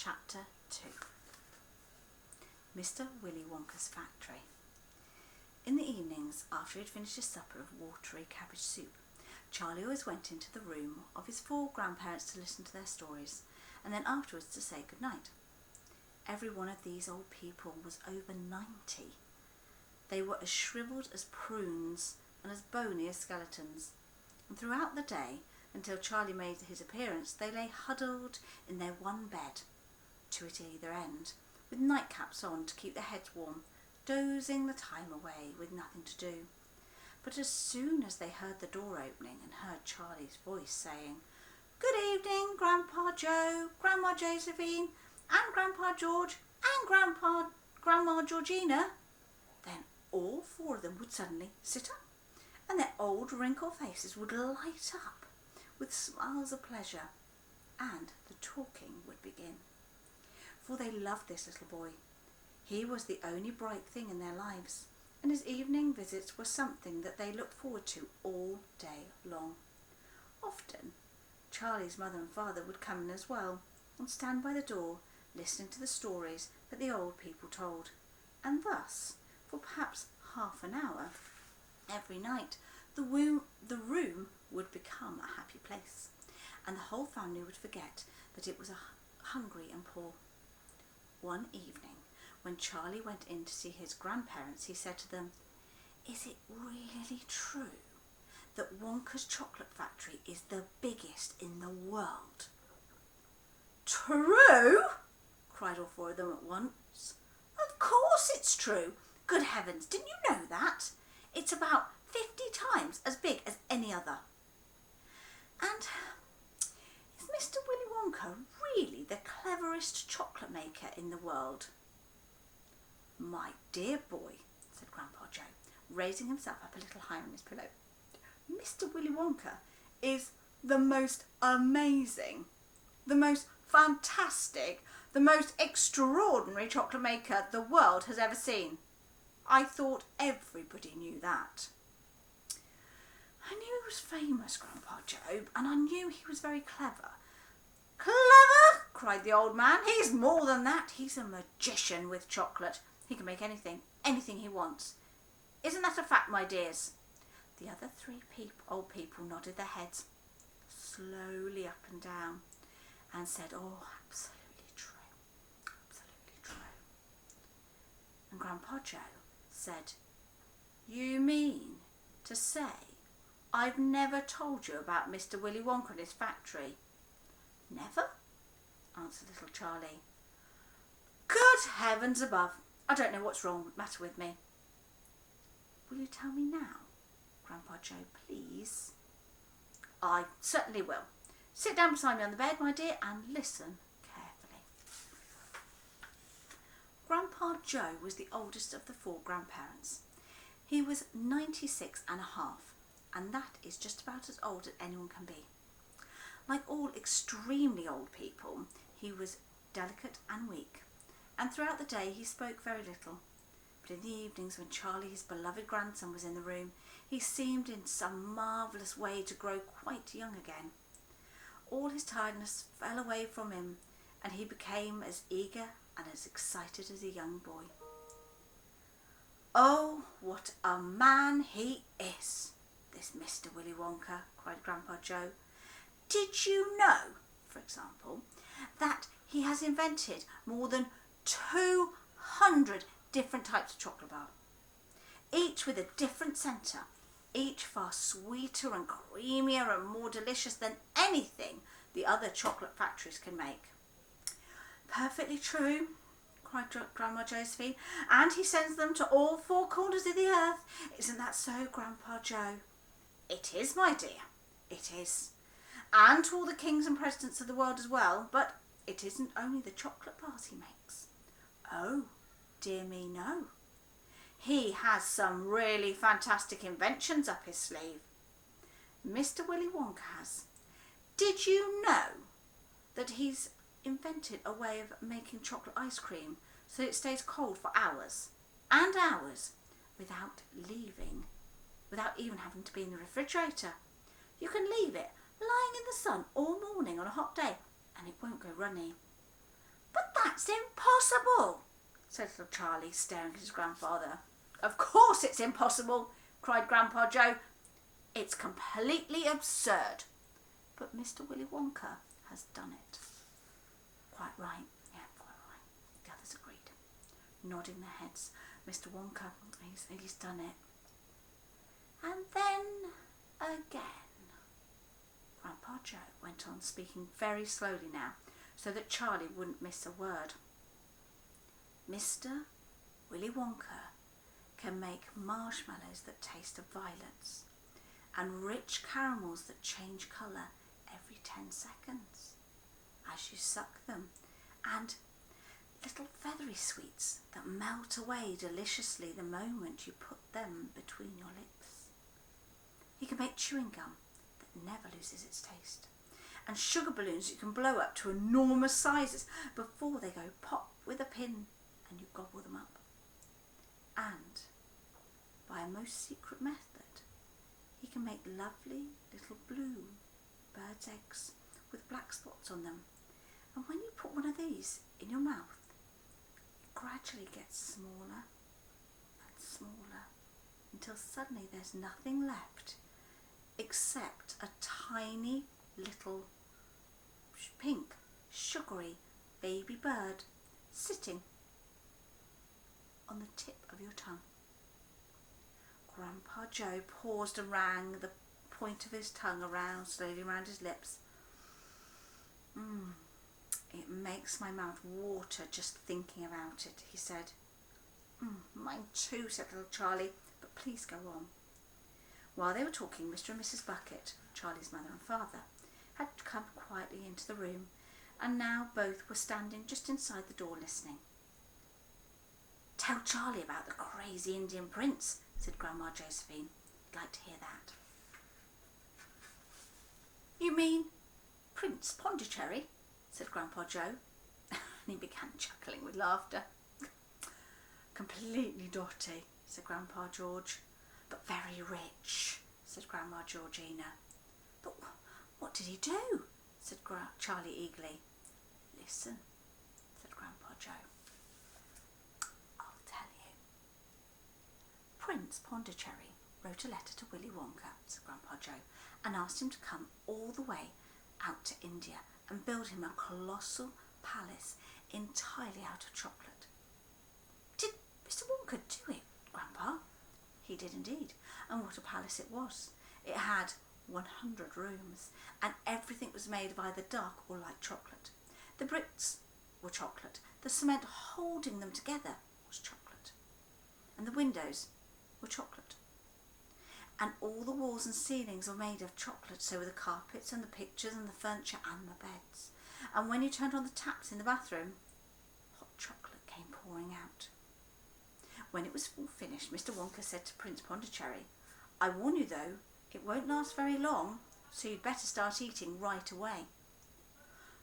Chapter 2. Mr. Willy Wonka's Factory. In the evenings, after he had finished his supper of watery cabbage soup, Charlie always went into the room of his 4 grandparents to listen to their stories, and then afterwards to say good night. Every one of these old people was over 90. They were as shrivelled as prunes and as bony as skeletons, and throughout the day, until Charlie made his appearance, they lay huddled in their one bed, 2 at either end, with nightcaps on to keep their heads warm, dozing the time away with nothing to do. But as soon as they heard the door opening and heard Charlie's voice saying, "Good evening, Grandpa Joe, Grandma Josephine, and Grandpa George, and Grandma Georgina," then all 4 of them would suddenly sit up, and their old wrinkled faces would light up with smiles of pleasure, and the talking would begin. For they loved this little boy. He was the only bright thing in their lives, and his evening visits were something that they looked forward to all day long. Often Charlie's mother and father would come in as well, and stand by the door listening to the stories that the old people told, and thus, for perhaps half an hour every night, the room would become a happy place, and the whole family would forget that it was hungry and poor. One evening, when Charlie went in to see his grandparents, he said to them, "Is it really true that Wonka's chocolate factory is the biggest in the world?" "True?" cried all 4 of them at once. "Of course it's true. Good heavens, didn't you know that? It's about 50 times as big as any other." "And is Mr. Willy Wonka really the cleverest chocolate maker in the world?" "My dear boy," said Grandpa Joe, raising himself up a little higher on his pillow, "Mr. Willy Wonka is the most amazing, the most fantastic, the most extraordinary chocolate maker the world has ever seen. I thought everybody knew that." "I knew he was famous, Grandpa Joe, and I knew he was very clever." "Clever?" cried the old man. "He's more than that. He's a magician with chocolate. He can make anything he wants. Isn't that a fact, my dears?" The other 3 old people nodded their heads slowly up and down and said, "Oh, absolutely true, absolutely true." And Grandpa Joe said, "You mean to say I've never told you about Mr. Willy Wonka and his factory?" "Never?" answered little Charlie. "Good heavens above, I don't know what's matter with me." "Will you tell me now, Grandpa Joe, please?" "I certainly will. Sit down beside me on the bed, my dear, and listen carefully." Grandpa Joe was the oldest of the 4 grandparents. He was 96 and a half, and that is just about as old as anyone can be. Like all extremely old people, he was delicate and weak, and throughout the day he spoke very little. But in the evenings, when Charlie, his beloved grandson, was in the room, he seemed in some marvellous way to grow quite young again. All his tiredness fell away from him, and he became as eager and as excited as a young boy. "Oh, what a man he is, this Mr. Willy Wonka," cried Grandpa Joe. "Did you know, for example, that he has invented more than 200 different types of chocolate bar, each with a different centre, each far sweeter and creamier and more delicious than anything the other chocolate factories can make?" "Perfectly true," cried Grandma Josephine, "and he sends them to all 4 corners of the earth. Isn't that so, Grandpa Joe?" "It is, my dear, it is. And to all the kings and presidents of the world as well. But it isn't only the chocolate bars he makes. Oh, dear me, no. He has some really fantastic inventions up his sleeve. Mr. Willy Wonka has. Did you know that he's invented a way of making chocolate ice cream so that it stays cold for hours and hours without even having to be in the refrigerator? You can leave it lying in the sun all morning on a hot day and it won't go runny. "But that's impossible," said little Charlie, staring at his grandfather. "Of course it's impossible," cried Grandpa Joe. "It's completely absurd. But Mr. Willy Wonka has done it." "Quite right, yeah, quite right," the others agreed, nodding their heads. "Mr. Wonka, he's done it." And then again, Grandpa Joe went on, speaking very slowly now, so that Charlie wouldn't miss a word. "Mr. Willy Wonka can make marshmallows that taste of violets and rich caramels that change colour every 10 seconds as you suck them, and little feathery sweets that melt away deliciously the moment you put them between your lips. He can make chewing gum that never loses its taste, and sugar balloons you can blow up to enormous sizes before they go pop with a pin and you gobble them up. And by a most secret method, he can make lovely little blue birds' eggs with black spots on them. And when you put one of these in your mouth, it gradually gets smaller and smaller until suddenly there's nothing left except a tiny little pink, sugary baby bird sitting on the tip of your tongue." Grandpa Joe paused and ran the point of his tongue slowly around his lips. "It makes my mouth water just thinking about it," he said. "Mine too," said little Charlie, "but please go on." While they were talking, Mr. and Mrs. Bucket, Charlie's mother and father, had come quietly into the room, and now both were standing just inside the door listening. "Tell Charlie about the crazy Indian prince," said Grandma Josephine. "I'd like to hear that." "You mean Prince Pondicherry?" said Grandpa Joe, and he began chuckling with laughter. "Completely dotty," said Grandpa George. "But very rich," said Grandma Georgina. "But what did he do?" said Charlie eagerly. "Listen," said Grandpa Joe. "I'll tell you. Prince Pondicherry wrote a letter to Willy Wonka," said Grandpa Joe, "and asked him to come all the way out to India and build him a colossal palace entirely out of chocolate." "Did Mr. Wonka do it, Grandpa?" "He did indeed, and what a palace it was. It had 100 rooms, and everything was made of either dark or light chocolate. The bricks were chocolate, the cement holding them together was chocolate, and the windows were chocolate. And all the walls and ceilings were made of chocolate, so were the carpets and the pictures and the furniture and the beds. And when you turned on the taps in the bathroom, hot chocolate came pouring out. When it was all finished, Mr. Wonka said to Prince Pondicherry, 'I warn you though, it won't last very long, so you'd better start eating right away.'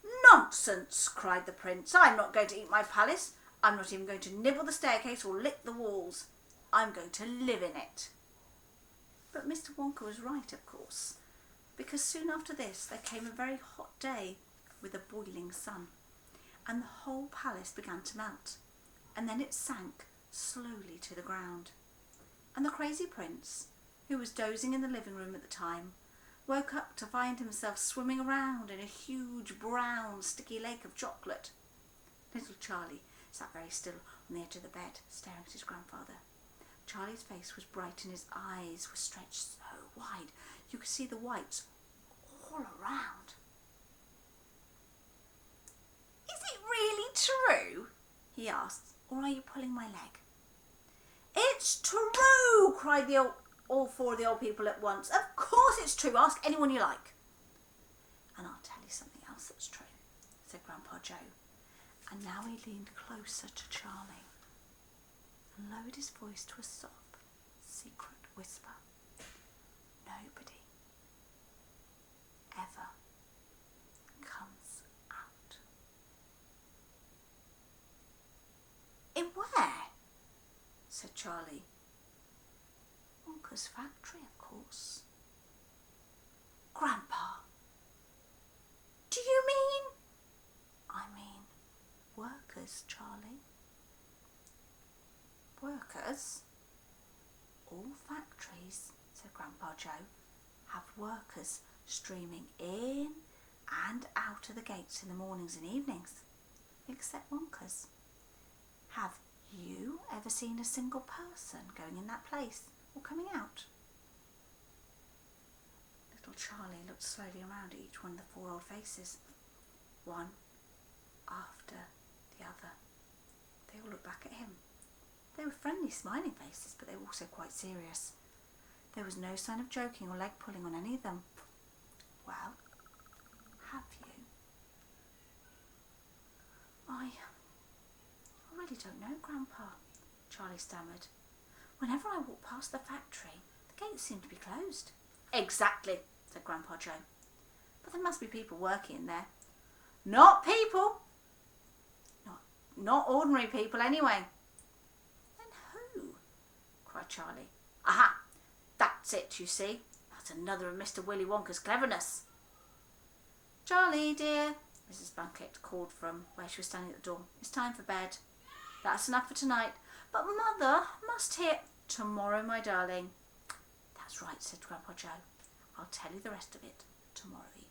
'Nonsense!' cried the prince. 'I'm not going to eat my palace. I'm not even going to nibble the staircase or lick the walls. I'm going to live in it.' But Mr. Wonka was right, of course, because soon after this there came a very hot day with a boiling sun, and the whole palace began to melt, and then it sank slowly to the ground. And the crazy prince, who was dozing in the living room at the time, woke up to find himself swimming around in a huge brown sticky lake of chocolate. Little Charlie sat very still on the edge of the bed, staring at his grandfather. Charlie's face was bright and his eyes were stretched so wide you could see the whites all around. "Is it really true?" he asked, "or are you pulling my leg?" "It's true!" cried all four of the old people at once. "Of course it's true. Ask anyone you like." "And I'll tell you something else that's true," said Grandpa Joe. And now he leaned closer to Charlie and lowered his voice to a soft, secret whisper. "Nobody ever comes out." "In where?" said Charlie. "Wonka's factory, of course." "Grandpa, do you mean?" "I mean workers, Charlie. Workers? All factories, said Grandpa Joe, have workers streaming in and out of the gates in the mornings and evenings, except Wonka's. Have you ever seen a single person going in that place or coming out? Little Charlie looked slowly around at each one of the 4 old faces, one after the other. They all looked back at him. They were friendly, smiling faces, but they were also quite serious. There was no sign of joking or leg pulling on any of them. Well, have you? I really don't know, Grandpa, Charlie stammered. Whenever I walk past the factory, the gates seem to be closed. Exactly, said Grandpa Joe. But there must be people working in there. Not people! Not ordinary people, anyway. Then who? Cried Charlie. Aha! That's it, you see. That's another of Mr. Willy Wonka's cleverness. Charlie, dear, Mrs. Bunket called from where she was standing at the door. It's time for bed. That's enough for tonight. But Mother must hear. Tomorrow, my darling. That's right, said Grandpa Joe. I'll tell you the rest of it tomorrow evening.